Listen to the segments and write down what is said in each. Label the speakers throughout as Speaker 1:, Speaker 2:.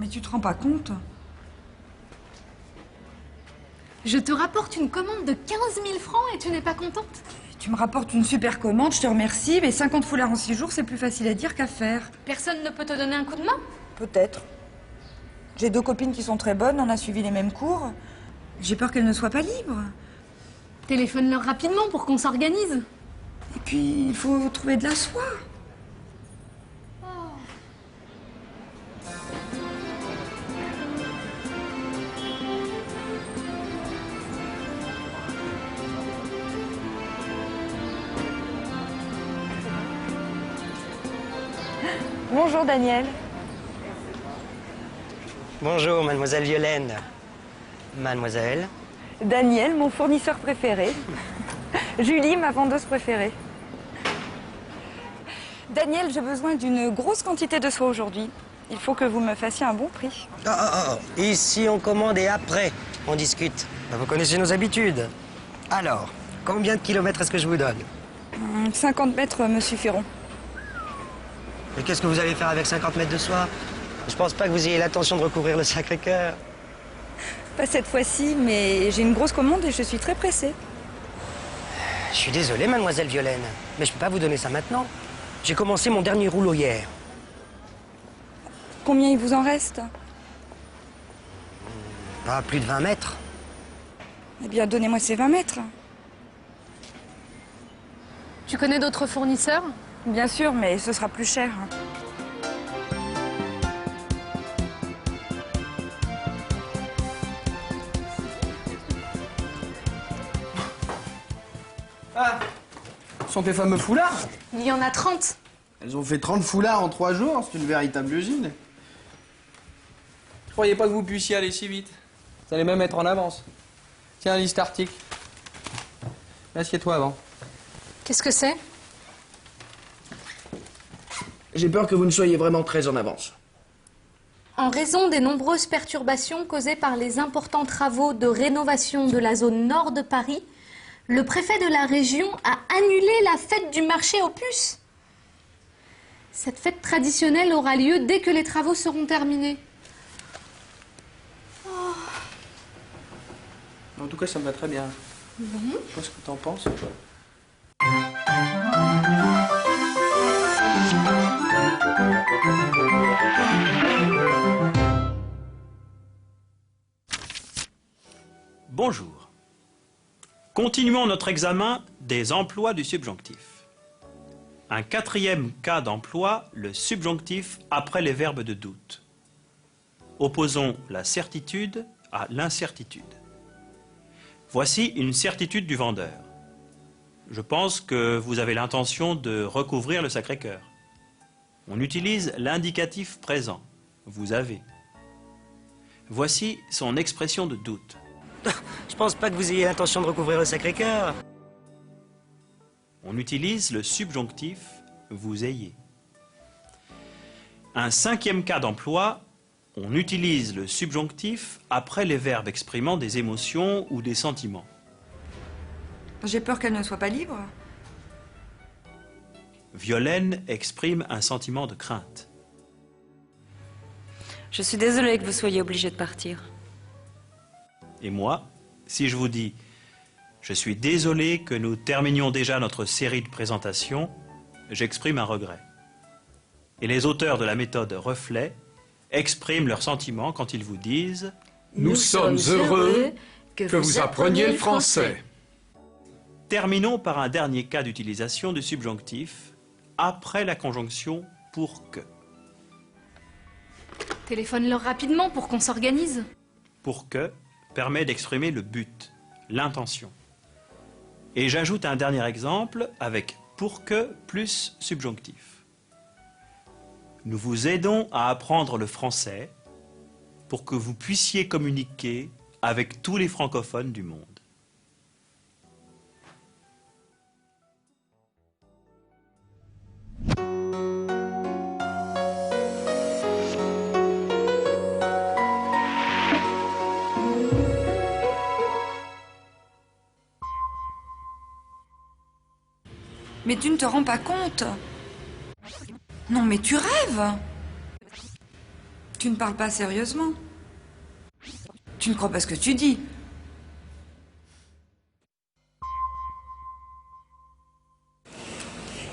Speaker 1: Mais tu te rends pas compte?
Speaker 2: Je te rapporte une commande de 15 000 francs et tu n'es pas contente?
Speaker 1: Tu me rapportes une super commande, je te remercie, mais 50 foulards en 6 jours, c'est plus facile à dire qu'à faire.
Speaker 2: Personne ne peut te donner un coup de main?
Speaker 1: Peut-être. J'ai 2 copines qui sont très bonnes, on a suivi les mêmes cours. J'ai peur qu'elles ne soient pas libres.
Speaker 2: Téléphone-leur rapidement pour qu'on s'organise.
Speaker 1: Et puis, il faut trouver de la soie. Bonjour Daniel.
Speaker 3: Bonjour, mademoiselle Violaine. Mademoiselle?
Speaker 1: Daniel, mon fournisseur préféré. Julie, ma vendeuse préférée. Daniel, j'ai besoin d'une grosse quantité de soie aujourd'hui. Il faut que vous me fassiez un bon prix.
Speaker 3: Ici, on commande et après, on discute. Vous connaissez nos habitudes. Alors, combien de kilomètres est-ce que je vous donne?
Speaker 1: 50 mètres me suffiront.
Speaker 3: Et qu'est-ce que vous allez faire avec 50 mètres de soie? Je pense pas que vous ayez l'intention de recouvrir le Sacré-Cœur.
Speaker 1: Pas cette fois-ci, mais j'ai une grosse commande et je suis très pressée.
Speaker 3: Je suis désolé, mademoiselle Violaine, mais je peux pas vous donner ça maintenant. J'ai commencé mon dernier rouleau hier.
Speaker 1: Combien il vous en reste?
Speaker 3: Plus de 20 mètres.
Speaker 1: Eh bien, donnez-moi ces 20 mètres.
Speaker 2: Tu connais d'autres fournisseurs?
Speaker 1: Bien sûr, mais ce sera plus cher.
Speaker 4: Ah, ce sont tes fameux foulards?
Speaker 2: Il y en a 30.
Speaker 4: Elles ont fait 30 foulards en 3 jours, c'est une véritable usine. Je croyais pas que vous puissiez aller si vite. Vous allez même être en avance. Tiens, lis cet article. Assieds-toi avant.
Speaker 2: Qu'est-ce que c'est?
Speaker 4: J'ai peur que vous ne soyez vraiment très en avance.
Speaker 2: En raison des nombreuses perturbations causées par les importants travaux de rénovation de la zone nord de Paris, le préfet de la région a annulé la fête du marché aux puces. Cette fête traditionnelle aura lieu dès que les travaux seront terminés.
Speaker 4: En tout cas, ça me va très bien. Je sais pas ce que t'en penses.
Speaker 5: Bonjour. Continuons notre examen des emplois du subjonctif. Un 4e cas d'emploi, le subjonctif après les verbes de doute. Opposons la certitude à l'incertitude. Voici une certitude du vendeur. Je pense que vous avez l'intention de recouvrir le Sacré-Cœur. On utilise l'indicatif présent. Vous avez. Voici son expression de doute.
Speaker 3: Je pense pas que vous ayez l'intention de recouvrir le Sacré-Cœur.
Speaker 5: On utilise le subjonctif vous ayez. Un 5e cas d'emploi, on utilise le subjonctif après les verbes exprimant des émotions ou des sentiments.
Speaker 1: J'ai peur qu'elle ne soit pas libre.
Speaker 5: Violaine exprime un sentiment de crainte.
Speaker 6: Je suis désolée que vous soyez obligé de partir.
Speaker 5: Et moi, si je vous dis « Je suis désolé que nous terminions déjà notre série de présentations », j'exprime un regret. Et les auteurs de la méthode Reflet expriment leurs sentiments quand ils vous disent
Speaker 7: « Nous sommes heureux que vous appreniez le français ».
Speaker 5: Terminons par un dernier cas d'utilisation du subjonctif après la conjonction « pour que ».
Speaker 2: Téléphone-leur rapidement pour qu'on s'organise.
Speaker 5: Pour que permet d'exprimer le but, l'intention. Et j'ajoute un dernier exemple avec pour que plus subjonctif. Nous vous aidons à apprendre le français pour que vous puissiez communiquer avec tous les francophones du monde.
Speaker 1: Mais tu ne te rends pas compte? Non, mais tu rêves! Tu ne parles pas sérieusement. Tu ne crois pas ce que tu dis.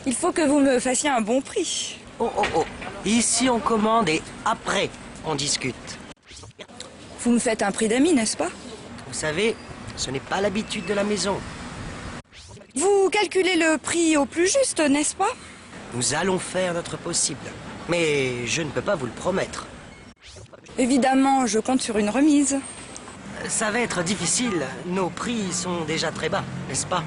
Speaker 1: Il faut que vous me fassiez un bon prix.
Speaker 3: Oh, oh, oh. Ici, on commande et après, on discute.
Speaker 1: Vous me faites un prix d'amis, n'est-ce pas?
Speaker 3: Vous savez, ce n'est pas l'habitude de la maison.
Speaker 1: Vous calculez le prix au plus juste, n'est-ce pas?
Speaker 3: Nous allons faire notre possible. Mais je ne peux pas vous le promettre.
Speaker 1: Évidemment, je compte sur une remise.
Speaker 3: Ça va être difficile. Nos prix sont déjà très bas, n'est-ce pas?